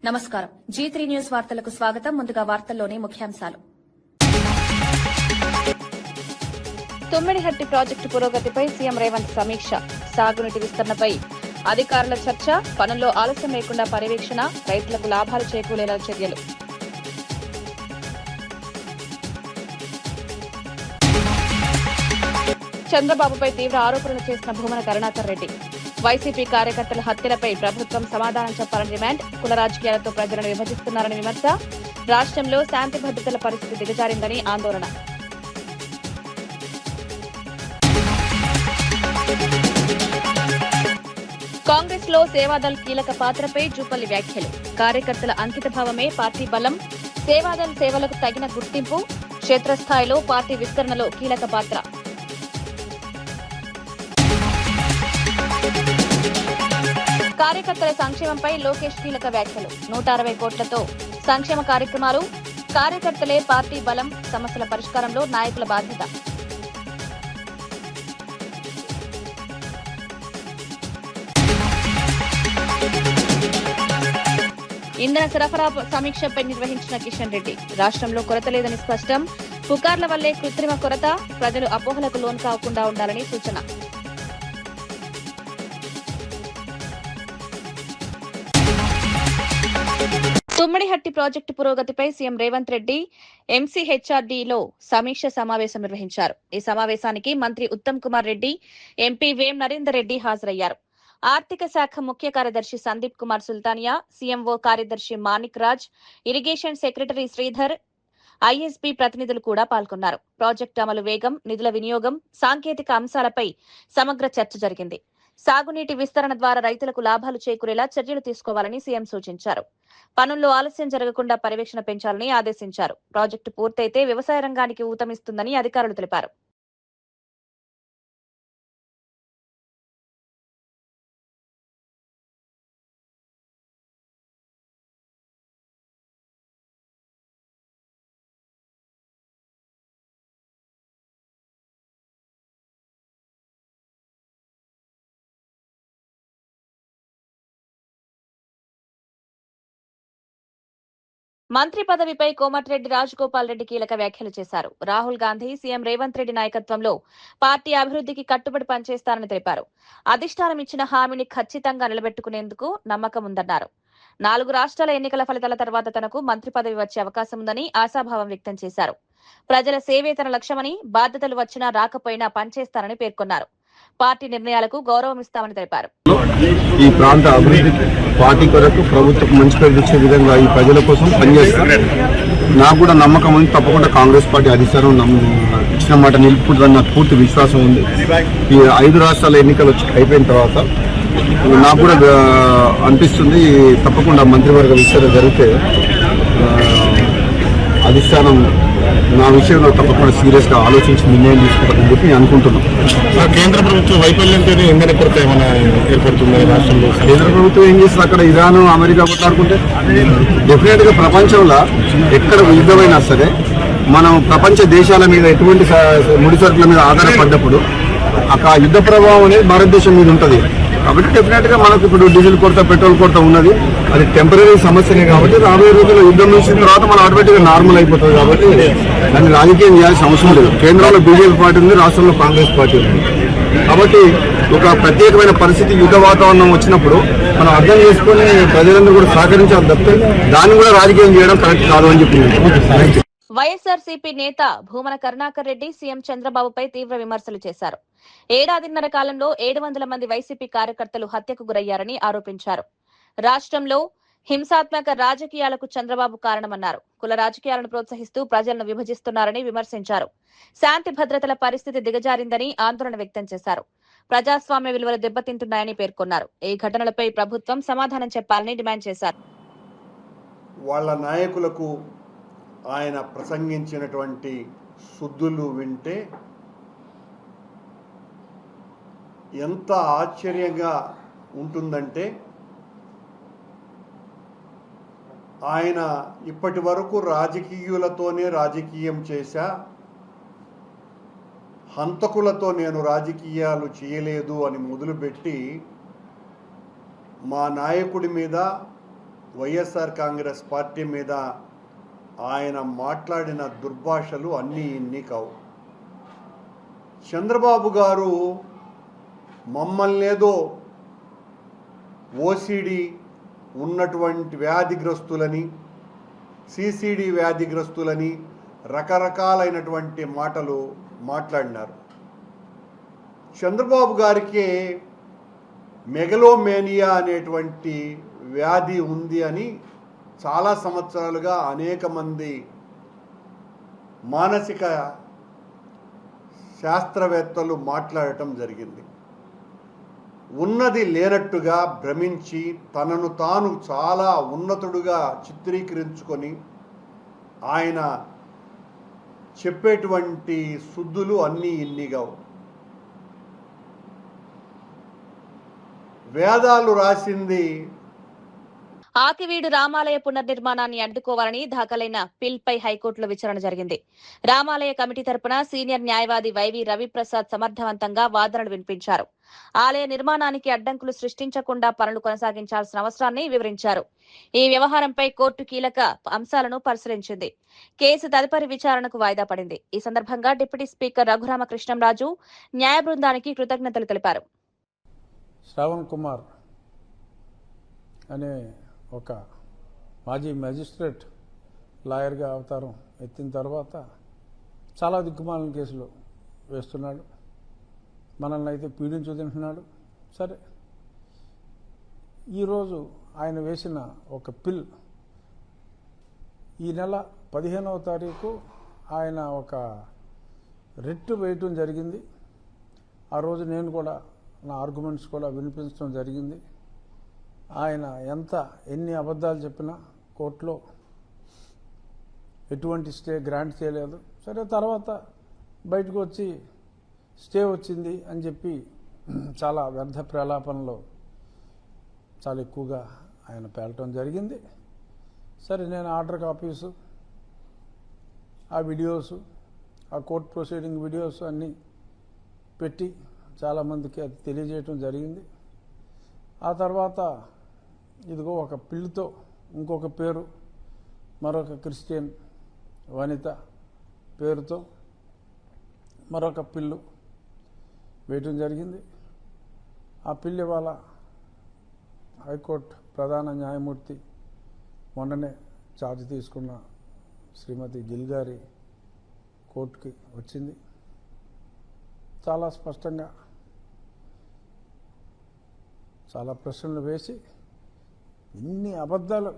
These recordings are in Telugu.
నమస్కారం. G3 న్యూస్ వార్తలకు స్వాగతం. ముందుగా వార్తల్లోని ముఖ్యాంశాలు. తుమ్మిడిహట్టి ప్రాజెక్టు పురోగతిపై సీఎం రేవంత్ సమీక్ష. సాగునీటి విస్తరణపై అధికారుల చర్చ. పనుల్లో ఆలస్యం లేకుండా పర్యవేక్షణ. రైతులకు లాభాలు చేకూరేలా చర్యలు. చంద్రబాబుపై తీవ్ర ఆరోపణలు చేసిన భూమన కరుణాకర్ రెడ్డి. వైసీపీ కార్యకర్తల హత్యలపై ప్రభుత్వం సమాధానం చెప్పాలని డిమాండ్. కుల రాజకీయాలతో ప్రజలను విభజిస్తున్నారని విమర్శ. రాష్ట్రంలో శాంతి భద్రతల పరిస్థితి దిగజారిందని ఆందోళన. కాంగ్రెస్ లో సేవాదళ్ కీలక పాత్రపై జూపల్లి వ్యాఖ్యలు. కార్యకర్తల అంకితభావమే పార్టీ బలం. సేవాదళ్ సేవలకు తగిన గుర్తింపు. క్షేత్రస్థాయిలో పార్టీ విస్తరణలో కీలక పాత్ర. కార్యకర్తల సంక్షేమంపై లోకేష్ కీలక వ్యాఖ్యలు. 160 కోట్లతో సంక్షేమ కార్యక్రమాలు. కార్యకర్తలే పార్టీ బలం. సమస్యల పరిష్కారంలో నాయకుల బాధ్యత. ఇంధన సరఫరా సమీక్షపై నిర్వహించిన కిషన్ రెడ్డి. రాష్ట్రంలో కొరత లేదని స్పష్టం. పుకార్ల వల్లే కృత్రిమ కొరత. ప్రజలు అపోహలకు లోను కాకుండా ఉండాలని సూచన. తుమ్మిడిహట్టి ప్రాజెక్టు పురోగతిపై సీఎం రేవంత్ రెడ్డి ఎంసీహెచ్ఆర్డీలో సమీక్ష సమావేశం నిర్వహించారు. ఈ సమావేశానికి మంత్రి ఉత్తమ్ కుమార్ రెడ్డి, ఎంపీ వేం నరేందర్ రెడ్డి హాజరయ్యారు. ఆర్థిక శాఖ ముఖ్య కార్యదర్శి సందీప్ కుమార్ సుల్తానియా, సీఎంఓ కార్యదర్శి Manik Raj, irrigation secretary Sridhar, ISB ప్రతినిధులు కూడా పాల్గొన్నారు. ప్రాజెక్టు అమలు వేగం, నిధుల వినియోగం, సాంకేతిక అంశాలపై సమగ్ర చర్చ జరిగింది. సాగునీటి విస్తరణ ద్వారా రైతులకు లాభాలు చేకూరేలా చర్యలు తీసుకోవాలని సీఎం సూచించారు. పనుల్లో ఆలస్యం జరగకుండా పర్యవేక్షణ పెంచాలని ఆదేశించారు. ప్రాజెక్టు పూర్తయితే వ్యవసాయ రంగానికి ఊతమిస్తుందని అధికారులు తెలిపారు. మంత్రి పదవిపై కోమటిరెడ్డి రాజగోపాల్ రెడ్డి కీలక వ్యాఖ్యలు చేశారు. రాహుల్ గాంధీ, సీఎం రేవంత్ రెడ్డి నాయకత్వంలో పార్టీ అభివృద్ధికి కట్టుబడి పనిచేస్తారని తెలిపారు. అధిష్టానం ఇచ్చిన హామీని ఖచ్చితంగా నిలబెట్టుకునేందుకు నమ్మకం ఉందన్నారు. 4 రాష్ట్రాల ఎన్నికల ఫలితాల తర్వాత తనకు మంత్రి పదవి వచ్చే అవకాశం ఉందని ఆశాభావం వ్యక్తం చేశారు. ప్రజల సేవే తన లక్ష్యమని, బాధ్యతలు వచ్చినా రాకపోయినా పనిచేస్తారని పేర్కొన్నారు. పార్టీ నిర్ణయాలకు గౌరవం ఇస్తామని తెలిపారు. ఈ ప్రాంత అభివృద్ధికి పార్టీ కొరకు ప్రభుత్వం మంచి పేరు తెచ్చే విధంగా ఈ ప్రజల కోసం పనిచేస్తారు. నాకు కూడా నమ్మకం ఉంది. తప్పకుండా కాంగ్రెస్ పార్టీ అధికారం ఇచ్చిన మాట నిలుపుకుంటుందని నాకు పూర్తి విశ్వాసం ఉంది. ఈ 5 రాష్ట్రాల ఎన్నికలు అయిపోయిన తర్వాత నాకు కూడా అనిపిస్తుంది తప్పకుండా మంత్రివర్గ విస్తరణ జరిగితే అధిష్టానం నా విషయంలో తప్పకుండా సీరియస్ గా ఆలోచించి నిర్ణయం తీసుకుంటారని చెప్పి నేను అనుకుంటున్నాను. కేంద్ర ప్రభుత్వం వైఫల్యంతోనే ఇంధన కొరత ఏమైనా ఏర్పడుతుంది రాష్ట్రంలో? కేంద్ర ప్రభుత్వం ఏం చేస్తుంది? అక్కడ ఇరాన్, అమెరికా కొట్లాడుకుంటే డెఫినెట్ గా ప్రపంచంలో ఎక్కడ యుద్ధమైనా సరే మనం ప్రపంచ దేశాల మీద ఎటువంటి ముడి సరుకుల మీద ఆధారపడ్డప్పుడు ఆ యుద్ధ ప్రభావం అనేది భారతదేశం మీద ఉంటుంది. కాబట్టి డెఫినెట్ గా మనకు ఇప్పుడు డీజిల్ కొరత, పెట్రోల్ కొరత ఉన్నది. అది టెంపరీ సమస్యనే కాబట్టి రాబోయే రోజుల్లో యుద్ధం ముగిసిన తర్వాత మనం ఆటోమేటిక్ గా నార్మల్ అయిపోతుంది. కాబట్టి దాన్ని రాజకీయం చేయాల్సిన అవసరం లేదు. కేంద్రంలో బీజేపీ పార్టీ ఉంది, రాష్ట్రంలో కాంగ్రెస్ పార్టీ ఉంది. కాబట్టి ఒక ప్రత్యేకమైన పరిస్థితి, యుద్ధ వాతావరణం వచ్చినప్పుడు మనం అర్థం చేసుకుని ప్రజలందరూ కూడా సహకరించాలి తప్పితే దాన్ని కూడా రాజకీయం చేయడం కరెక్ట్ కాదు అని చెప్పి. వైఎస్ఆర్సీపీ నేత భూమన కరుణాకర్ రెడ్డి సీఎం చంద్రబాబుపై తీవ్ర విమర్శలు చేశారు. ఏడాదిన్నర కాలంలో 700 మంది వైసీపీ కార్యకర్తలు హత్యకు గురయ్యారని ఆరోపించారు. రాష్ట్రంలో హింసాత్మక రాజకీయాలకు చంద్రబాబు కారణమన్నారు. కుల రాజకీయాలను ప్రోత్సహిస్తూ ప్రజలను విభజిస్తున్నారని విమర్శించారు. శాంతి భద్రతల పరిస్థితి దిగజారిందని ఆందోళన వ్యక్తం చేశారు. ప్రజాస్వామ్య విలువలు దెబ్బతింటున్నాయని పేర్కొన్నారు. ఈ ఘటనలపై ప్రభుత్వం సమాధానం చెప్పాలని డిమాండ్ చేశారు. వాళ్ళ నాయకులకు ఆయన ప్రసంగించినటువంటి శుద్ధులు వింటే ఎంత ఆశ్చర్యంగా ఉంటుందంటే, ఆయన ఇప్పటి వరకు రాజకీయులతోనే రాజకీయం చేశా, హంతకులతో నేను రాజకీయాలు చేయలేదు అని మొదలుపెట్టి మా నాయకుడి మీద వైఎస్ఆర్ కాంగ్రెస్ పార్టీ మీద ఆయన మాట్లాడిన దుర్భాషలు అన్నీ ఇన్ని కావు. చంద్రబాబు గారు మమ్మల్ని ఏదో ఓసిడి ఉన్నటువంటి వ్యాధిగ్రస్తులని, సిసిడి వ్యాధిగ్రస్తులని రకరకాలైనటువంటి మాటలు మాట్లాడినారు. చంద్రబాబు గారికి మెగలోమేనియా అనేటువంటి వ్యాధి ఉంది అని చాలా సంవత్సరాలుగా అనేక మంది మానసిక శాస్త్రవేత్తలు మాట్లాడటం జరిగింది. ఉన్నది లేనట్టుగా భ్రమించి తనను తాను చాలా ఉన్నతుడుగా చిత్రీకరించుకొని ఆయన చెప్పేటువంటి శుద్ధులు అన్నీ ఇన్నిగా. వేదాలు రాసింది ఆకివీడు రామాలయ పునర్నిర్మాణాన్ని అడ్డుకోవాలని దాఖలైన పిల్పై హైకోర్టులో విచారణ జరిగింది. రామాలయ కమిటీ తరపున సీనియర్ న్యాయవాది వైవి రవిప్రసాద్ సమర్థవంతంగా వాదనలు వినిపించారు. ఆలయ నిర్మాణానికి అడ్డంకులు సృష్టించకుండా పనులు కొనసాగించాల్సిన అవసరాన్ని వివరించారు. ఈ వ్యవహారంపై కోర్టు కీలక అంశాలను పరిశీలించింది. కేసు తదుపరి విచారణకు వాయిదా పడింది. ఈ సందర్భంగా డిప్యూటీ స్పీకర్ రఘురామకృష్ణంరాజు న్యాయ బృందానికి కృతజ్ఞతలు తెలిపారు. శ్రావణ్ కుమార్ అనే ఒక మాజీ మెజిస్ట్రేట్ లాయర్గా అవతారం ఎత్తిన తర్వాత చాలా దిక్కుమాలిన కేసులు వేస్తున్నాడు. మనల్ని అయితే పీడించు తింటున్నాడు. సరే, ఈరోజు ఆయన వేసిన ఒక పిల్ ఈ నెల 15వ తారీఖు ఆయన ఒక రిట్ వేయటం జరిగింది. ఆ రోజు నేను కూడా నా ఆర్గ్యుమెంట్స్ కూడా వినిపించడం జరిగింది. ఆయన ఎన్ని అబద్ధాలు చెప్పినా కోర్టులో ఎటువంటి స్టే గ్రాంట్ చేయలేదు. సరే, తర్వాత బయటకు వచ్చి స్టే వచ్చింది అని చెప్పి చాలా వ్యర్థ ప్రలాపనలో చాలా ఎక్కువగా ఆయన పేలటం జరిగింది. సరే, నేను ఆర్డర్ కాపీసు, ఆ వీడియోసు, ఆ కోర్ట్ ప్రొసీడింగ్ వీడియోస్ అన్నీ పెట్టి చాలామందికి అది తెలియజేయటం జరిగింది. ఆ తర్వాత ఇదిగో ఒక పిల్లితో ఇంకొక పేరు, మరొక క్రిస్టియన్ వనిత పేరుతో మరొక పిల్లు వేయటం జరిగింది. ఆ పిల్లి వాళ్ళ హైకోర్టు ప్రధాన న్యాయమూర్తి మొన్ననే ఛార్జ్ తీసుకున్న శ్రీమతి గిల్ గారి కోర్టుకి వచ్చింది. చాలా స్పష్టంగా చాలా ప్రశ్నలు వేసి ఇన్ని అబద్ధాలు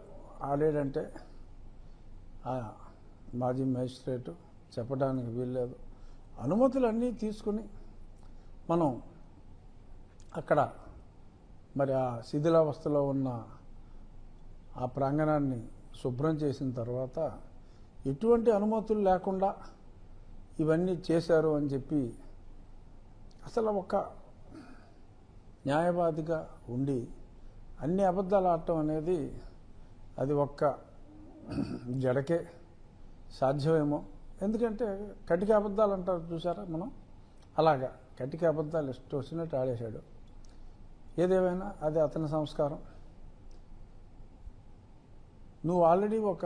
ఆడాడంటే ఆ మాజీ మేజిస్ట్రేటు చెప్పడానికి వీల్లేదు. అనుమతులన్నీ తీసుకుని మనం అక్కడ మరి ఆ శిథిలావస్థలో ఉన్న ఆ ప్రాంగణాన్ని శుభ్రం చేసిన తర్వాత ఎటువంటి అనుమతులు లేకుండా ఇవన్నీ చేశారు అని చెప్పి అసలు ఒక న్యాయవాదిగా ఉండి అన్ని అబద్ధాలు ఆడటం అనేది అది ఒక్క జడకే సాధ్యమేమో. ఎందుకంటే కటిక అబద్ధాలు అంటారు చూసారా మనం, అలాగా కటిక అబద్ధాలు ఇష్టం వచ్చినట్టు ఆడేశాడు. ఏదేమైనా అది అతని సంస్కారం. నువ్వు ఆల్రెడీ ఒక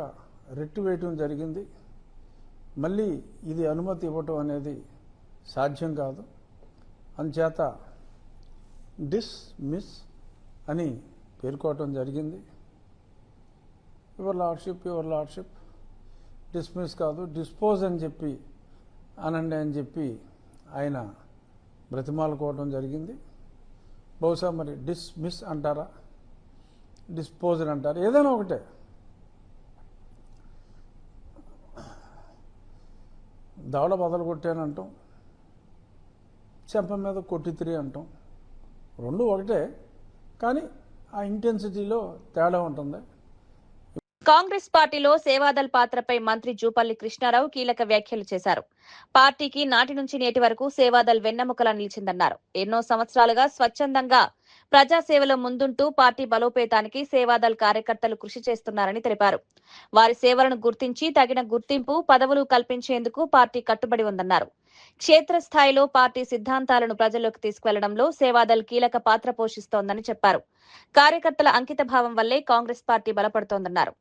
రిట్ వేయటం జరిగింది, మళ్ళీ ఇది అనుమతి ఇవ్వటం అనేది సాధ్యం కాదు. అందుచేత డిస్మిస్ అని పేర్కోవటం జరిగింది. యువర్ లార్డ్షిప్ డిస్మిస్ కాదు, డిస్పోజ్ అని చెప్పి అనండి అని చెప్పి ఆయన బ్రతిమాలుకోవడం జరిగింది. బహుశా మరి డిస్మిస్ అంటారా, డిస్పోజ్ అంటారా, ఏదైనా ఒకటే. దవడ బదలు కొట్టానంటాం, చెంప మీద కొట్టితిరి అంటాం, రెండు ఒకటే, కానీ ఆ ఇంటెన్సిటీలో తేడా ఉంటుంది. కాంగ్రెస్ పార్టీలో సేవాదల్ పాత్రపై మంత్రి జూపల్లి కృష్ణారావు కీలక వ్యాఖ్యలు చేశారు. పార్టీకి నాటి నుంచి నేటి వరకు సేవాదల్ వెన్నెముకలా నిలిచిందన్నారు. ఎన్నో సంవత్సరాలుగా స్వచ్ఛందంగా ప్రజాసేవలో ముందుంటూ పార్టీ బలోపేతానికి సేవాదల్ కార్యకర్తలు కృషి చేస్తున్నారని తెలిపారు. వారి సేవలను గుర్తించి తగిన గుర్తింపు, పదవులు కల్పించేందుకు పార్టీ కట్టుబడి ఉందన్నారు. క్షేత్రస్థాయిలో పార్టీ సిద్ధాంతాలను ప్రజల్లోకి తీసుకువెళ్లడంలో సేవాదల్ కీలక పాత్ర పోషిస్తోందని చెప్పారు. కార్యకర్తల అంకిత భావం వల్లే కాంగ్రెస్ పార్టీ బలపడుతోందన్నారు.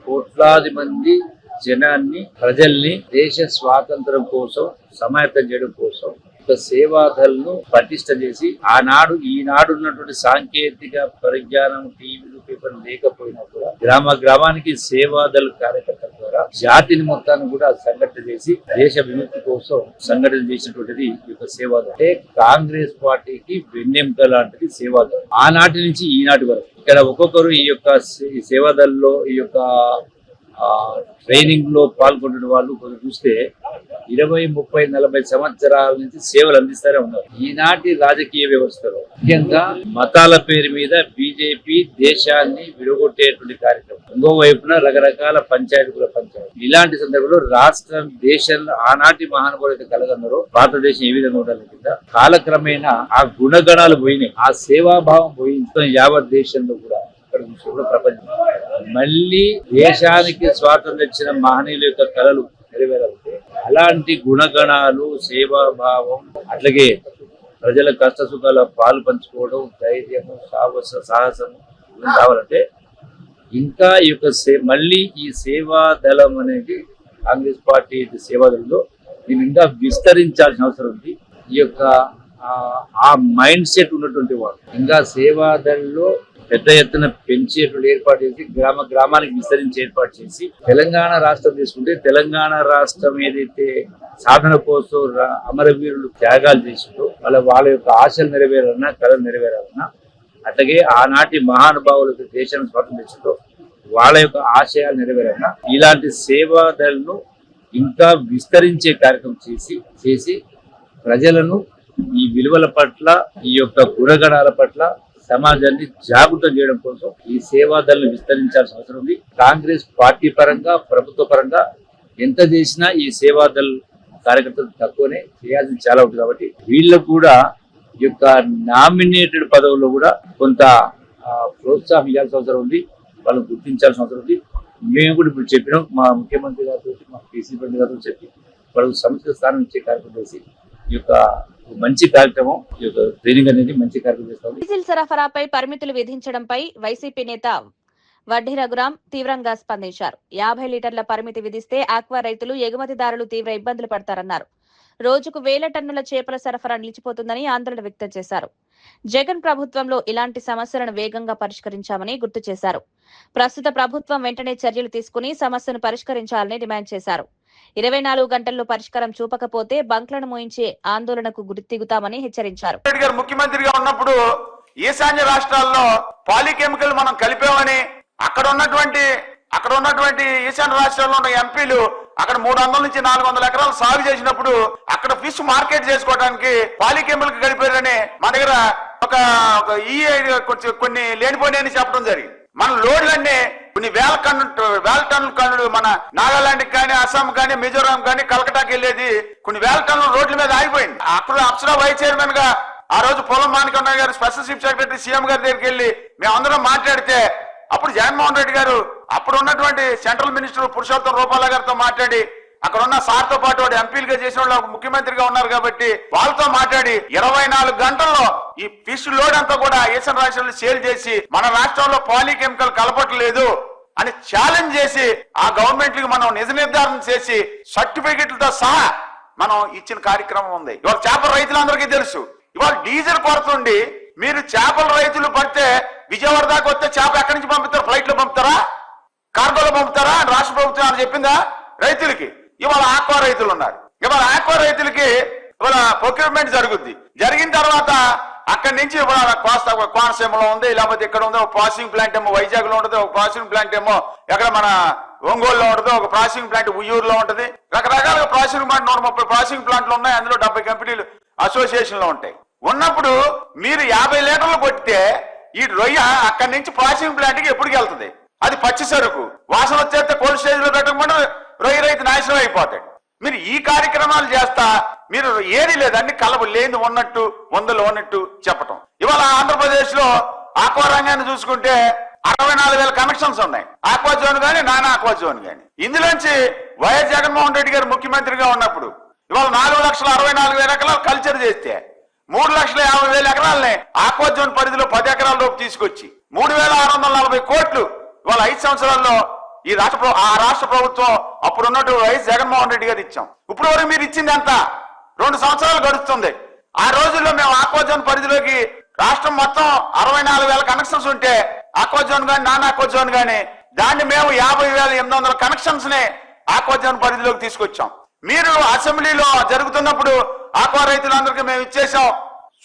కోట్లాది మంది జనాన్ని, ప్రజల్ని దేశ స్వాతంత్రం కోసం సమాయత్తం చేయడం కోసం ఒక సేవాదల్ను పటిష్ట చేసి ఈనాడు ఉన్నటువంటి సాంకేతిక పరిజ్ఞానం, టీవీలు, పేపర్లు లేకపోయినా కూడా గ్రామానికి సేవాదల్ కార్యకర్తల ద్వారా జాతిని మొత్తాన్ని కూడా సంఘటన చేసి దేశ విముక్తి కోసం సంఘటన చేసినటువంటిది ఈ యొక్క సేవాదల్. అంటే కాంగ్రెస్ పార్టీకి వెన్నెముక లాంటిది సేవాదల్. ఆనాటి నుంచి ఈనాటి వరకు ఇక్కడ ఒక్కొక్కరు ఈ యొక్క సేవాదల్లో ఈ యొక్క ట్రైనింగ్ లో పాల్గొన్న వాళ్ళు కొంచెం చూస్తే 20, 30, 40 సంవత్సరాల నుంచి సేవలు అందిస్తూనే ఉన్నారు. ఈనాటి రాజకీయ వ్యవస్థలో ముఖ్యంగా మతాల పేరు మీద బీజేపీ దేశాన్ని విడగొట్టేటువంటి కార్యక్రమం, ఇంకోవైపున రకరకాల పంచాయతీల పంచాయతీ. ఇలాంటి సందర్భంలో రాష్ట్రం, దేశంలో ఆనాటి మహానుభావులు కలగన్నారో భారతదేశం ఏ విధంగా ఉండాలి కింద కాలక్రమేణా ఆ గుణగణాలు పోయినాయి, ఆ సేవాభావం పోయి యావత్ దేశంలో కూడా ప్రపంచం మళ్ళీ దేశానికి స్వాతంత్రం ఇచ్చిన మహనీయుల యొక్క కళలు నెరవేరాలంటే అలాంటి గుణగణాలు, సేవాభావం, అట్లాగే ప్రజల కష్ట సుఖాల పాలు పంచుకోవడం, ధైర్యము, సాహసము కావాలంటే ఇంకా ఈ యొక్క మళ్ళీ ఈ సేవా దళం అనేది కాంగ్రెస్ పార్టీ సేవాదళంలో దీన్ని ఇంకా విస్తరించాల్సిన అవసరం ఉంది. ఈ యొక్క ఆ మైండ్ సెట్ ఉన్నటువంటి వాళ్ళు ఇంకా సేవాదళంలో పెద్ద ఎత్తున పెంచేటువంటి ఏర్పాటు చేసి గ్రామానికి విస్తరించి ఏర్పాటు చేసి తెలంగాణ రాష్ట్రం తీసుకుంటే తెలంగాణ రాష్ట్రం ఏదైతే సాధన కోసం అమరవీరులు త్యాగాలు చేసిందో వాళ్ళ యొక్క ఆశలు నెరవేరాలన్నా, కళలు నెరవేరాలన్నా, అట్లాగే ఆనాటి మహానుభావులకు దేశాన్ని స్వాతంత్రించిందో వాళ్ళ యొక్క ఆశయాలు నెరవేరాలన్నా ఇలాంటి సేవాదళను ఇంకా విస్తరించే కార్యక్రమం చేసి ప్రజలను ఈ విలువల పట్ల, ఈ యొక్క గుణగణాల పట్ల సమాజాన్ని జాగృతం చేయడం కోసం ఈ సేవాదళను విస్తరించాల్సిన అవసరం ఉంది. కాంగ్రెస్ పార్టీ పరంగా, ప్రభుత్వ పరంగా ఎంత చేసినా ఈ సేవాదళ కార్యకర్తలు తక్కువనే, చేయాల్సింది చాలా ఉంటుంది. కాబట్టి వీళ్ళకు కూడా ఈ యొక్క నామినేటెడ్ పదవుల్లో కూడా కొంత ప్రోత్సాహం ఇవ్వాల్సిన అవసరం ఉంది, వాళ్ళని గుర్తించాల్సిన అవసరం ఉంది. మేము కూడా ఇప్పుడు చెప్పినాం, మా ముఖ్యమంత్రి గారితో, మా కేసీ రెడ్డి గారితో చెప్పి వాళ్ళకు సముచిత స్థానం ఇచ్చే కార్యక్రమం చేసి ఈ యొక్క మంచి కార్యక్రమం, ఈ యొక్క ట్రైనింగ్ అనేది మంచి కార్యక్రమం చేస్తాం. డీజిల్ సరఫరాపై పరిమితులు విధించడంపై వైసీపీ నేత వడ్డీ రఘురాం తీవ్రంగా స్పందించారు. 50 లీటర్ల పరిమితి విధిస్తే ఆక్వా రైతులు, ఎగుమతిదారులు తీవ్ర ఇబ్బందులు పడతారన్నారు. రోజుకు 1000 టన్నుల చేపల సరఫరా నిలిచిపోతుందని ఆందోళన వ్యక్తం చేశారు. జగన్ ప్రభుత్వంలో ఇలాంటి సమస్యలను వేగంగా పరిష్కరించామని గుర్తు చేశారు. ప్రస్తుత ప్రభుత్వం వెంటనే చర్యలు తీసుకుని సమస్యను పరిష్కరించాలని డిమాండ్ చేశారు. 24 గంటల్లో పరిష్కారం చూపకపోతే బంక్లను మోయించే ఆందోళనకు గురితిగుతామని హెచ్చరించారు. ముఖ్యమంత్రిగా ఉన్నప్పుడు ఈశాన్య రాష్ట్రాల్లో పాలికెమికల్ మనం కలిపామని అక్కడ ఉన్నటువంటి ఈశాన్య రాష్ట్రాల్లో ఉన్న ఎంపీలు అక్కడ 300 నుంచి 400 ఎకరాలు సాగు చేసినప్పుడు అక్కడ ఫిష్ మార్కెట్ చేసుకోవడానికి పాలికెమికల్ కలిపారని మన దగ్గర కొన్ని లేనిపోయినాయని చెప్పడం జరిగింది. మన లోడ్లన్నీ కొన్ని వేల టన్నుల కన్నుడు మన నాగాలాండ్ కానీ, అస్సాం కానీ, మిజోరాం కానీ, కలకటాకి వెళ్ళేది కొన్ని వేల టన్నుల రోడ్ల మీద ఆగిపోయింది. అప్పుడు అప్సరా వైస్ చైర్మన్ గా ఆ రోజు పొలం మాణికన్నయ్య గారు స్పెషల్ చీఫ్ సెక్రటరీ సీఎం గారి దగ్గరికి వెళ్ళి మేమందరం మాట్లాడితే అప్పుడు జగన్మోహన్ రెడ్డి గారు అప్పుడు ఉన్నటువంటి సెంట్రల్ మినిస్టర్ పురుషోత్తం రూపాల గారితో మాట్లాడి అక్కడ ఉన్న సార్తో పాటు వాడు ఎంపీలుగా చేసిన వాళ్ళు ముఖ్యమంత్రిగా ఉన్నారు కాబట్టి వాళ్ళతో మాట్లాడి 24 గంటల్లో ఈ ఫిష్ లోడ్ అంతా కూడా ఈశాన్య రాష్ట్రాల్లో సేల్ చేసి మన రాష్ట్రంలో పాలికెమికల్ కలపట్లేదు అని ఛాలెంజ్ చేసి ఆ గవర్నమెంట్ కి మనం నిజ నిర్ధారణ చేసి సర్టిఫికెట్లతో సహా మనం ఇచ్చిన కార్యక్రమం ఉంది. ఇవాళ చేపల రైతులందరికీ తెలుసు, ఇవాళ డీజిల్ కొరత ఉండి మీరు చేపల రైతులు పడితే విజయవాడ దాకా వస్తే చేప ఎక్కడి నుంచి పంపుతారు? ఫ్లైట్ లో పంపుతారా, కార్గోలో పంపుతారా అని రాష్ట్ర ప్రభుత్వం అని చెప్పిందా రైతులకి? ఇవాళ ఆక్వా రైతులు ఉన్నారు. ఇవాళ ఆక్వా రైతులకి ఇవాళ ప్రొక్యూర్మెంట్ జరుగుద్ది. జరిగిన తర్వాత అక్కడి నుంచి కోనసీమలో ఉంది, లేకపోతే ఇక్కడ ఉంది. ఒక ప్రాసెసింగ్ ప్లాంట్ ఏమో వైజాగ్ లో ఉంటుంది, ఒక ప్రాసెసింగ్ ప్లాంట్ ఏమో ఎక్కడ మన ఒంగోలులో ఉంటుంది, ఒక ప్రాసెసింగ్ ప్లాంట్ ఉయ్యూరులో ఉంటుంది. రకరకాలుగా ప్రాసెసింగ్ ప్లాంట్ 130 ప్రాసెసింగ్ ప్లాంట్లు ఉన్నాయి. అందులో 70 కంపెనీలు అసోసియేషన్ లో ఉంటాయి. ఉన్నప్పుడు మీరు 50 లీటర్లు కొట్టితే ఈ రొయ్య అక్కడి నుంచి ప్రాసెసింగ్ ప్లాంట్ కి ఎప్పటికి వెళ్తుంది? అది పచ్చి సరుకు వాసన వచ్చేస్తే కోల్డ్ స్టేజ్ లో పెట్టకుండా రొయ్య రైతు నాశనం అయిపోతాడు. మీరు ఈ కార్యక్రమాలు చేస్తా మీరు ఏది లేదు అన్ని కలవు లేని ఉన్నట్టు వందలు ఉన్నట్టు చెప్పటం. ఇవాళ ఆంధ్రప్రదేశ్ లో ఆక్వా రంగాన్ని చూసుకుంటే 64,000 కనెక్షన్స్ ఉన్నాయి. ఆక్వా జోన్ గానీ నాన్ ఆక్వా జోన్ గానీ. ఇందులోంచి వైఎస్ జగన్మోహన్ రెడ్డి గారు ముఖ్యమంత్రిగా ఉన్నప్పుడు ఇవాళ 4,64,000 ఎకరాలు కల్చర్ చేస్తే 3,50,000 ఎకరాలని ఆక్వా జోన్ పరిధిలో 10 ఎకరాల లోపు తీసుకొచ్చి 3,640 కోట్లు ఇవాళ 5 సంవత్సరాల్లో ఈ రాష్ట్ర ప్రభుత్వం అప్పుడు ఉన్నట్టు వైఎస్ జగన్మోహన్ రెడ్డి గారు ఇచ్చాం. ఇప్పుడు వరకు మీరు ఇచ్చింది ఎంత? 2 సంవత్సరాలు గడుస్తుంది. ఆ రోజుల్లో మేము ఆక్వా జోన్ పరిధిలోకి రాష్ట్రం మొత్తం 64,000 కనెక్షన్స్ ఉంటే ఆక్వా జోన్ గానీ నాన్ ఆక్వా జోన్ గానీ దాన్ని మేము 50,800 కనెక్షన్స్ ని ఆక్వా జోన్ పరిధిలోకి తీసుకొచ్చాం. మీరు అసెంబ్లీలో జరుగుతున్నప్పుడు ఆక్వా రైతులందరికీ మేము ఇచ్చేసాం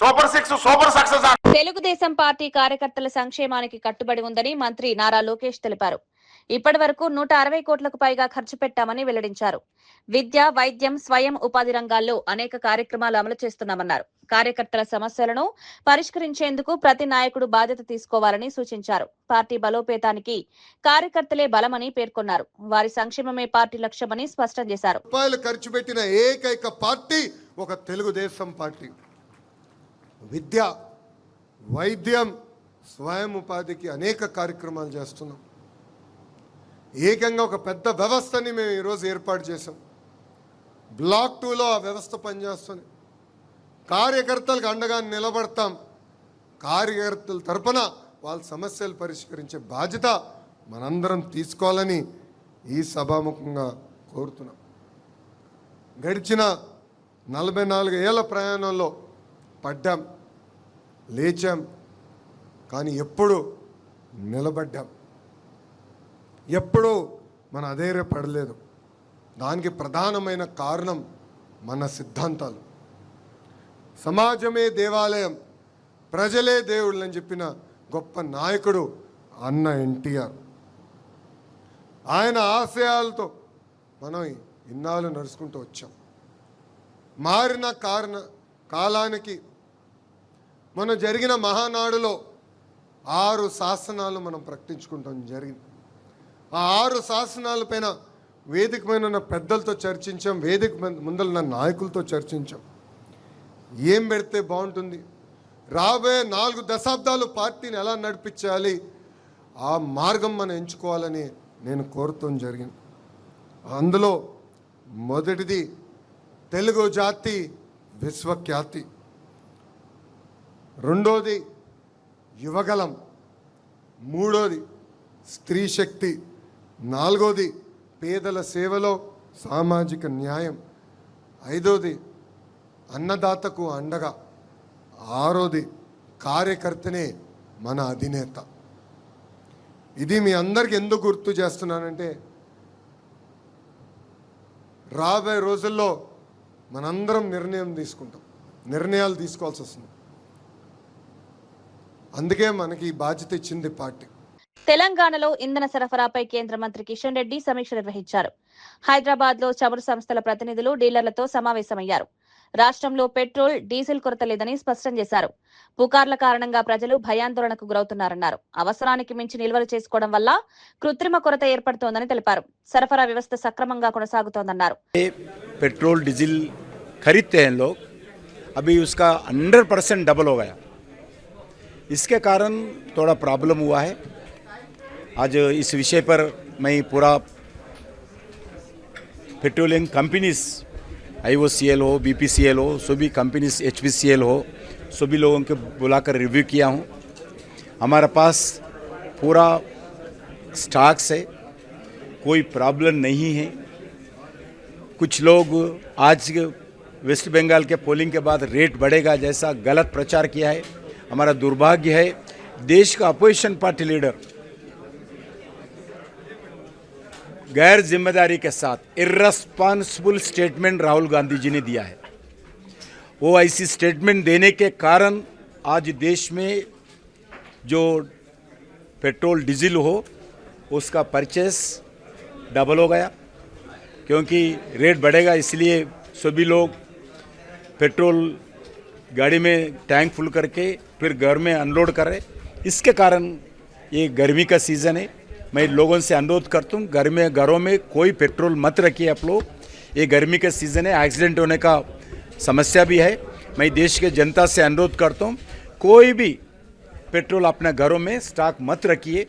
super 6 super success. Telugu Desam party కార్యకర్తల సంక్షేమానికి కట్టుబడి ఉందని మంత్రి నారా లోకేష్ తెలిపారు. ఇప్పటి వరకు 160 కోట్లకు పైగా ఖర్చు పెట్టామని వెల్లడించారు. విద్య, వైద్యం, స్వయం ఉపాధి రంగాల్లో అనేక కార్యక్రమాలు అమలు చేస్తున్నామన్నారు. కార్యకర్తల సమస్యలను పరిష్కరించేందుకు ప్రతి నాయకుడు బాధ్యత తీసుకోవాలని సూచించారు. పార్టీ బలోపేతానికి కార్యకర్తలే బలమని పేర్కొన్నారు. వారి సంక్షేమమే పార్టీ లక్ష్యమని స్పష్టం చేశారు. రూపాయలు ఖర్చు పెట్టిన ఏకైక పార్టీ ఒక తెలుగుదేశం పార్టీ. విద్య, వైద్యం, స్వయం ఉపాధికి అనేక కార్యక్రమాలు చేస్తున్నాం. ఏకంగా ఒక పెద్ద వ్యవస్థని మేము ఈరోజు ఏర్పాటు చేసాం. బ్లాక్ 2లో ఆ వ్యవస్థ పనిచేస్తుంది. కార్యకర్తలకు అండగా నిలబడతాం. కార్యకర్తల తరపున వాళ్ళ సమస్యలు పరిష్కరించే బాధ్యత మనందరం తీసుకోవాలని ఈ సభాముఖంగా కోరుతున్నాం. గడిచిన 44 ఏళ్ల ప్రయాణంలో పడ్డాం, లేచాం, కానీ ఎప్పుడు నిలబడ్డాం, ఎప్పుడూ మన అధైర్యపడలేదు. దానికి ప్రధానమైన కారణం మన సిద్ధాంతాలు. సమాజమే దేవాలయం, ప్రజలే దేవుళ్ళు అని చెప్పిన గొప్ప నాయకుడు అన్న ఎన్టీఆర్. ఆయన ఆశయాలతో మనం ఇన్నాళ్ళు నడుచుకుంటూ వచ్చాం. మారిన కాలానికి మనం జరిగిన మహానాడులో 6 శాసనాలు మనం ప్రకటించుకుంటాం జరిగింది. ఆ 6 శాసనాల పైన వేదిక పైన ఉన్న పెద్దలతో చర్చించాం, వేదిక ముందర ఉన్న నాయకులతో చర్చించాం. ఏం పెడితే బాగుంటుంది, రాబోయే 4 దశాబ్దాలు పార్టీని ఎలా నడిపించాలి, ఆ మార్గం మనం ఎంచుకోవాలని నేను కోరుతాం జరిగింది. అందులో మొదటిది తెలుగు జాతి విశ్వఖ్యాతి, రెండోది యువగలం, మూడోది స్త్రీ శక్తి, నాలుగోది పేదల సేవలో సామాజిక న్యాయం, ఐదోది అన్నదాతకు అండగా, ఆరోది కార్యకర్తనే మన అధినేత. ఇది మీ అందరికి ఎందుకు గుర్తు చేస్తున్నానంటే రాబోయే రోజుల్లో మనందరం నిర్ణయాలు తీసుకోవాల్సి వస్తుంది. అందుకే మనకి ఈ బాధ్యత ఇచ్చింది పార్టీ. తెలంగాణలో ఇంధన సరఫరాపై కేంద్ర మంత్రి కిషన్ రెడ్డి సమీక్ష నిర్వహించారు. హైదరాబాద్ లో చమురు సంస్థల ప్రతినిధులు డీలర్లతో సమావేశమయ్యారు. రాష్ట్రంలో పెట్రోల్, డీజిల్ కొరత లేదని స్పష్టం చేశారు. పుకార్ల కారణంగా ప్రజలు భయాందోళనకు గురవుతున్నారన్నారు. అవసరానికి మించి నిల్వలు చేసుకోవడం వల్ల కృత్రిమ కొరత ఏర్పడుతోందని తెలిపారు. సరఫరా వ్యవస్థ సక్రమంగా కొనసాగుతోందన్నారు. పెట్రోల్, डीजल खरीदते हैं लोग, अभी उसका 100% डबल हो गया. इसके कारण थोड़ा प्रॉब्लम हुआ है. आज इस विषय पर मैं पूरा पेट्रोलियम कंपनीज, IOCL हो, BPCL हो, सभी कंपनीज, HPCL हो, सभी लोगों को बुलाकर रिव्यू किया हूँ. हमारे पास पूरा स्टॉक्स है, कोई प्रॉब्लम नहीं है. कुछ लोग आज वेस्ट बंगाल के पोलिंग के बाद रेट बढ़ेगा जैसा गलत प्रचार किया है. हमारा दुर्भाग्य है, देश का अपोजिशन पार्टी लीडर गैर जिम्मेदारी के साथ इर्रेस्पॉन्सिबल स्टेटमेंट राहुल गांधी जी ने दिया है. वो ऐसी स्टेटमेंट देने के कारण आज देश में जो पेट्रोल, डीजल हो उसका परचेस डबल हो गया, क्योंकि रेट बढ़ेगा इसलिए सभी लोग पेट्रोल गाड़ी में टैंक फुल करके फिर घर में अनलोड कर रहे. इसके कारण ये गर्मी का सीज़न है. मैं लोगों से अनुरोध करता हूँ, घरों में कोई पेट्रोल मत रखिए आप लोग. ये गर्मी का सीज़न है, एक्सीडेंट होने का समस्या भी है। मैं देश के जनता से अनुरोध करता हूँ, कोई भी पेट्रोल अपने घरों में स्टॉक मत रखिए।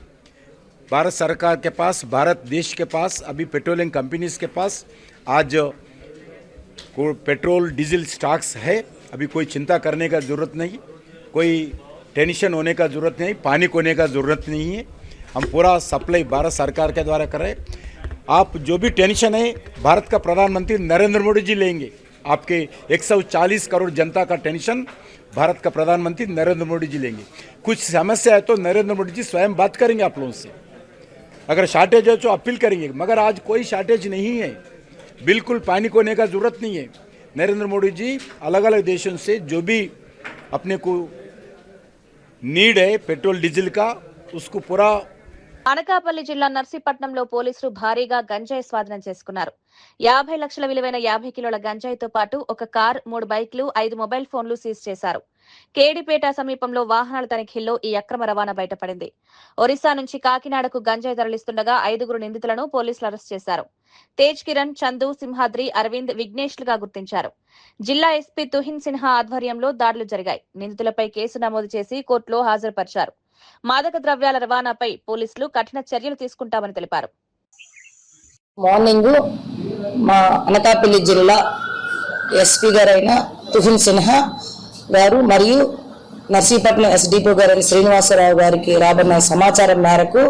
भारत सरकार के पास, भारत देश के पास, अभी पेट्रोलियम कंपनीज के पास आज पेट्रोल डीजल स्टॉक्स है। अभी कोई चिंता करने का ज़रूरत नहीं, कोई टेंशन होने का ज़रूरत नहीं, पैनिक होने का ज़रूरत नहीं है। हम पूरा सप्लाई भारत सरकार के द्वारा कर रहे हैं। आप जो भी टेंशन है भारत का प्रधानमंत्री नरेंद्र मोदी जी लेंगे। आपके 140 करोड़ जनता का टेंशन भारत का प्रधानमंत्री नरेंद्र मोदी जी लेंगे। कुछ समस्या है तो नरेंद्र मोदी जी स्वयं बात करेंगे आप लोगों से। अगर शॉर्टेज है तो अपील करेंगे, मगर आज कोई शॉर्टेज नहीं है, बिल्कुल पैनिक होने का ज़रूरत नहीं है। नरेंद्र मोदी जी अलग अलग देशों से जो भी अपने को नीड है पेट्रोल डीजल का, उसको पूरा। అనకాపల్లి జిల్లా నర్సీపట్నంలో పోలీసులు భారీగా గంజాయి స్వాధీనం చేసుకున్నారు. 50 లక్షల విలువైన 50 కిలోల గంజాయితో పాటు ఒక కార్, 3 బైక్లు, 5 మొబైల్ ఫోన్లు సీజ్ చేశారు. కేడిపేట సమీపంలో వాహనాల తనిఖీల్లో ఈ అక్రమ రవాణా బయటపడింది. ఒరిస్సా నుంచి కాకినాడకు గంజాయి తరలిస్తుండగా 5 నిందితులను పోలీసులు అరెస్ట్ చేశారు. తేజ్ కిరణ్, చందు, సింహాద్రి, అరవింద్, విఘ్నేష్లుగా గుర్తించారు. జిల్లా ఎస్పీ తుహిన్ సిన్హా ఆధ్వర్యంలో దాడులు జరిగాయి. నిందితులపై కేసు నమోదు చేసి కోర్టులో హాజరుపరిచారు. మాదక ద్రవ్యాల రవాణాపై పోలీసులు కఠిన చర్యలు తీసుకుంటామని తెలిపారు. మార్నింగ్ మా అనకాపల్లి జిల్లా ఎస్పీ గారైన తుహిన్ సిన్హా గారు మరియు నర్సీపట్నం ఎస్డిపో గారైన శ్రీనివాసరావు గారికి రాబడిన సమాచారం మేరకు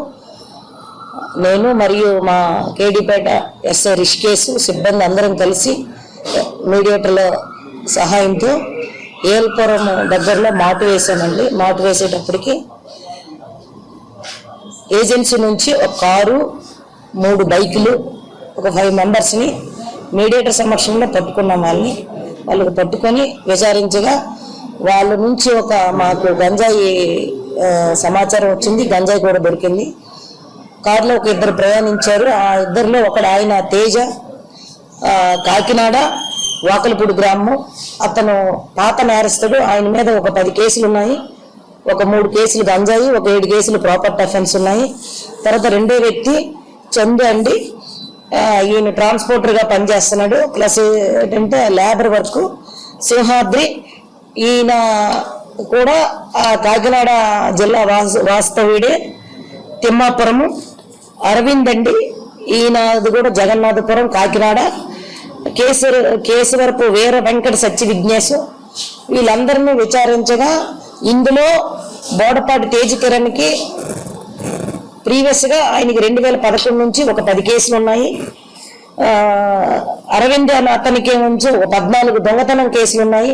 నేను మరియు మా కేడిపేట ఎస్ఐ రిషికేశ్ సిబ్బంది అందరం కలిసి మీడియేటర్ల సహాయంతో ఏల్పురం దగ్గరలో మాటు వేసామండి. మాటు వేసేటప్పటికి ఏజెన్సీ నుంచి ఒక కారు, 3 బైకులు, ఒక 5 మెంబర్స్ని మీడియేటర్ సమక్షంలో పట్టుకున్నాం. వాళ్ళకి పట్టుకొని విచారించగా వాళ్ళ నుంచి మాకు గంజాయి సమాచారం వచ్చింది. గంజాయి కూడా దొరికింది. కారులో ఒక 2 ప్రయాణించారు. ఆ 2లో ఒకడు ఆయన తేజ, కాకినాడ వాకలపూడి గ్రామం. అతను పాత నేరస్తుడు. ఆయన మీద ఒక 10 కేసులు ఉన్నాయి. ఒక 3 కేసులు గంజాయి, ఒక 7 కేసులు ప్రాపర్టీ అఫెన్స్ ఉన్నాయి. తర్వాత రెండో వ్యక్తి చందు అండి, ఈయన ట్రాన్స్పోర్టర్గా పనిచేస్తున్నాడు, ప్లస్ ఏంటంటే లేబర్ వర్క్. సింహాద్రి ఈయన కూడా కాకినాడ జిల్లా వాస్తవ్యుడే, తిమ్మాపురము. అరవింద్ అండి, ఈయనది కూడా జగన్నాథపురం, కాకినాడ. కేశవరపు వీర వెంకట సత్య విఘ్నేశ్. వీళ్ళందరినీ విచారించగా ఇందులో బోడపాటి తేజ్ కిరణ్కి ప్రీవియస్గా ఆయనకి 2011 నుంచి ఒక 10 కేసులు ఉన్నాయి. అరవింద్ అనే అతనికి నుంచి ఒక 14 దొంగతనం కేసులు ఉన్నాయి.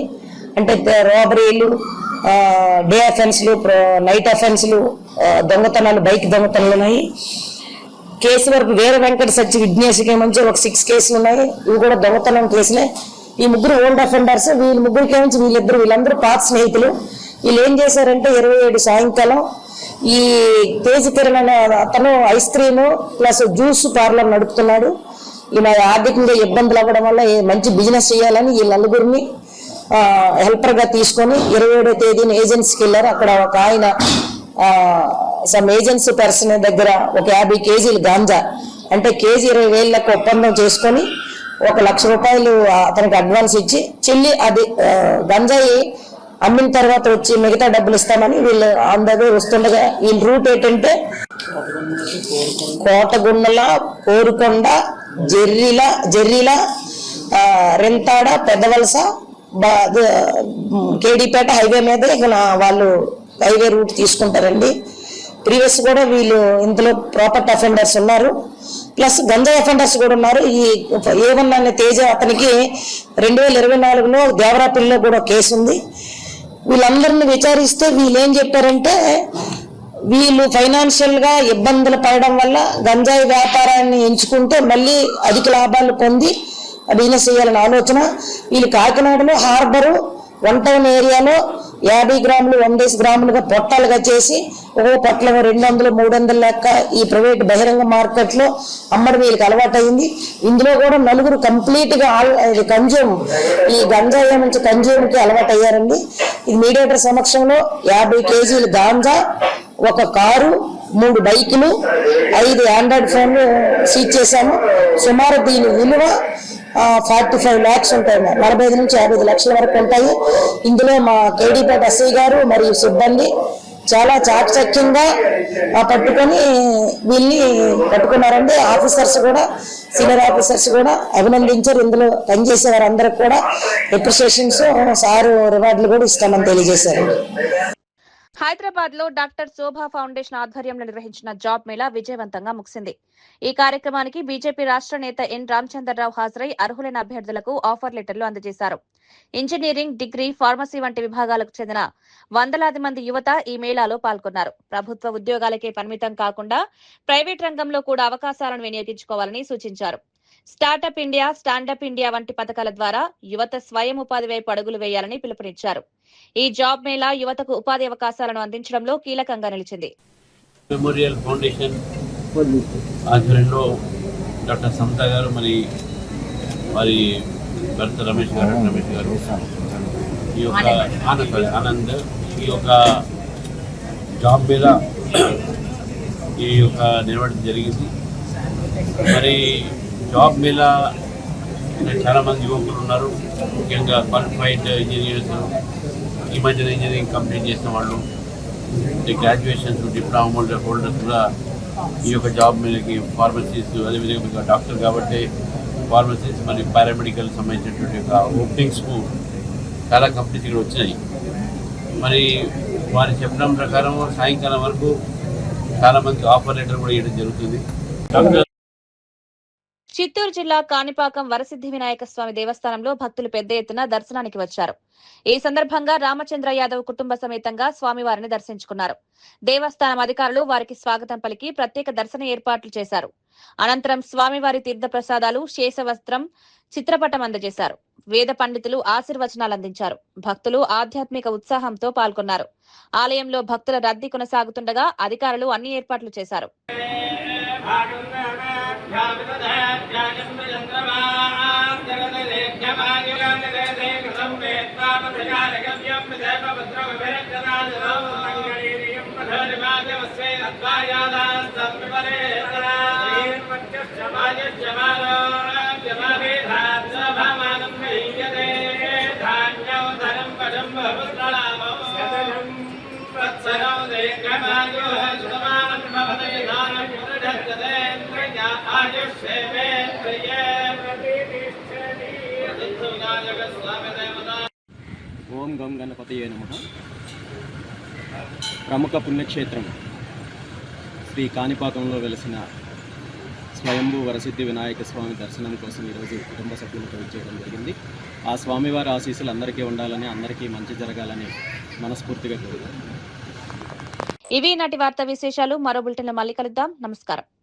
అంటే రాబరీలు, డే అఫెన్స్లు, నైట్ అఫెన్స్లు, దొంగతనాలు, బైక్ దొంగతనాలు ఉన్నాయి. కేశవరపు వీర వెంకట సత్య విఘ్నేశ్కి నుంచి ఒక 6 కేసులు ఉన్నాయి. ఇవి కూడా దొంగతనం కేసులే. ఈ 3 ఓల్డ్ అఫెండర్స్. వీళ్ళందరూ వీళ్ళందరూ పాత స్నేహితులు. వీళ్ళు ఏం చేశారంటే 27 సాయంకాలం ఈ తేజ్ కిరణ్ అనే అతను ice cream plus juice parlour నడుపుతున్నాడు. ఈయన ఆర్థికంగా ఇబ్బందులు అవ్వడం వల్ల మంచి బిజినెస్ చేయాలని ఈ నలుగురిని హెల్పర్గా తీసుకొని 27వ తేదీన ఏజెన్సీకి వెళ్ళారు. అక్కడ ఒక ఆయన సమ్ ఏజెన్సీ పర్సన్ దగ్గర ఒక 50 కేజీలు గాంజా, అంటే కేజీ 20,000 ఒప్పందం చేసుకొని 1,00,000 రూపాయలు అతనికి అడ్వాన్స్ ఇచ్చి చెల్లి అది గంజాయి అమ్మిన తర్వాత వచ్చి మిగతా డబ్బులు ఇస్తామని వీళ్ళు అందరూ వస్తుండగా వీళ్ళ రూట్ ఏంటంటే కోటగుండల, కోరుకొండ, జెర్రీల, రెంతాడ, పెద్దవలస, కేడిపేట హైవే మీద వాళ్ళు హైవే రూట్ తీసుకుంటారండి. ప్రీవియస్ కూడా వీళ్ళు ఇందులో ప్రాపర్టీ అఫెండర్స్ ఉన్నారు, ప్లస్ గంజాయి అఫెండర్స్ కూడా ఉన్నారు. ఈ A1 అనే తేజ అతనికి 2024లో దేవరాపల్లిలో కూడా కేసు ఉంది. వీళ్ళందరిని విచారిస్తే వీళ్ళు ఏం చెప్పారంటే వీళ్ళు ఫైనాన్షియల్గా ఇబ్బందులు పడడం వల్ల గంజాయి వ్యాపారాన్ని ఎంచుకుంటే మళ్ళీ అధిక లాభాలు పొంది బిజినెస్ చేయాలని ఆలోచన. వీళ్ళు కాకినాడలో హార్బరు 1 టౌన్ ఏరియాలో 50 గ్రాములు 100 గ్రాములుగా పొట్టాలుగా చేసి ఒక్కో పొట్ల 200, 300 లెక్క ఈ ప్రైవేట్ బహిరంగ మార్కెట్లో అమ్మడం వీళ్ళకి అలవాటైంది. ఇందులో కూడా 4 కంప్లీట్గా కన్జ్యూమ్, ఈ గంజాయి నుంచి కన్జ్యూమ్కి అలవాటు అయ్యారండి. ఇది మీడియేటర్ సమక్షంలో 50 కేజీలు గాంజా, ఒక కారు, 3 బైకులు, 5 ఆండ్రాయిడ్ ఫోన్లు సీజ్ చేశాము. సుమారు దీని విలువ 45 lakhs ఉంటాయి, 45 నుంచి 55 లక్షల వరకు ఉంటాయి. ఇందులో మా కేడీపేట ఎస్ఐ గారు మరియు సిబ్బంది చాలా చాకచక్యంగా పట్టుకొని వీళ్ళని పట్టుకున్నారండి. ఆఫీసర్స్ కూడా, సీనియర్ ఆఫీసర్స్ కూడా అభినందించారు. ఇందులో పనిచేసే వారందరికి కూడా అప్రిషియేషన్స్, సారు రివార్డులు కూడా ఇస్తామని తెలియజేశారు. హైదరాబాద్ లో డాక్టర్ శోభా ఫౌండేషన్ ఆధ్వర్యంలో నిర్వహించిన జాబ్ మేళా విజయవంతంగా ముగిసింది. ఈ కార్యక్రమానికి బీజేపీ రాష్ట్ర నేత ఎన్ రామచంద్రరావు హాజరై అర్హులైన అభ్యర్థులకు ఆఫర్ లెటర్లు అందజేశారు. ఇంజనీరింగ్, డిగ్రీ, ఫార్మసీ వంటి విభాగాలకు చెందిన వందలాది మంది యువత ఈ మేళాలో పాల్గొన్నారు. ప్రభుత్వ ఉద్యోగాలకే పరిమితం కాకుండా ప్రైవేట్ రంగంలో కూడా అవకాశాలను వినియోగించుకోవాలని సూచించారు. స్టార్టప్ ఇండియా, స్టాండప్ ఇండియా వంటి పథకాల ద్వారా యువత స్వయం ఉపాధి వైపు అడుగులు వేయాలని పిలుపునిచ్చారు. ఈ జాబ్ మేళా యువతకు ఉపాధి అవకాశాలను అందించడంలో కీలకంగా నిలిచింది. మెమోరియల్ ఫౌండేషన్ ఆధ్వర్యంలో డాక్టర్ సమత గారు, మరి వారి భర్త రమేష్ గారు ఈ యొక్క ఆనంద్ ఈ యొక్క జాబ్ మేళా ఈ యొక్క నిర్వహించడం జరిగింది. మరి జాబ్ మేళా చాలామంది యువకులు ఉన్నారు, ముఖ్యంగా క్వాలిఫైడ్ ఇంజనీర్స్, ఈ మధ్యన ఇంజనీరింగ్ కంప్లీట్ చేసిన వాళ్ళు, గ్రాడ్యుయేషన్స్, డిప్లొమా హోల్డర్స్ కూడా ఈ యొక్క జాబ్ మేళకి, ఫార్మసీస్, అదేవిధంగా డాక్టర్ కాబట్టి ఫార్మసీస్ మరియు పారామెడికల్ సంబంధించినటువంటి యొక్క ఓపెనింగ్స్కు చాలా కంపెనీస్ ఇక్కడ వచ్చినాయి. మరి వారి చెప్పడం ప్రకారం సాయంకాలం వరకు చాలామంది ఆఫర్ లెటర్ కూడా ఇవ్వడం జరుగుతుంది. డాక్టర్ చిత్తూరు జిల్లా కాణిపాకం వరసిద్ధి వినాయక స్వామి దేవస్థానంలో భక్తులు పెద్ద ఎత్తున దర్శనానికి వచ్చారు. ఈ సందర్భంగా రామచంద్ర యాదవ్ కుటుంబ సమేతంగా స్వామివారిని దర్శించుకున్నారు. దేవస్థానం అధికారులు వారికి స్వాగతం పలికి ప్రత్యేక దర్శన ఏర్పాట్లు చేశారు. అనంతరం స్వామివారి తీర్థ ప్రసాదాలు, శేషవస్త్రం, చిత్రపటం అందజేశారు. వేద పండితులు ఆశీర్వచనాలు అందించారు. భక్తులు ఆధ్యాత్మిక ఉత్సాహంతో పాల్గొన్నారు. ఆలయంలో భక్తుల రద్దీ కొనసాగుతుండగా అధికారులు అన్ని ఏర్పాట్లు చేశారు. ఓం గం గణపతయే నమః. ప్రముఖ పుణ్యక్షేత్రం శ్రీ కాణిపాకంలో వెలసిన స్వయంభూ వరసిద్ధి వినాయక స్వామి దర్శనం కోసం ఈరోజు కుటుంబ సభ్యులతో వచ్చేయడం జరిగింది. ఆ స్వామివారి ఆశీస్సులు అందరికీ ఉండాలని, అందరికీ మంచి జరగాలని మనస్ఫూర్తిగా కోరుకుంటున్నాను. ఇవి నాటి వార్తా విశేషాలు. మరో బులెటిన్లో మళ్ళీ కలుద్దాం. నమస్కారం.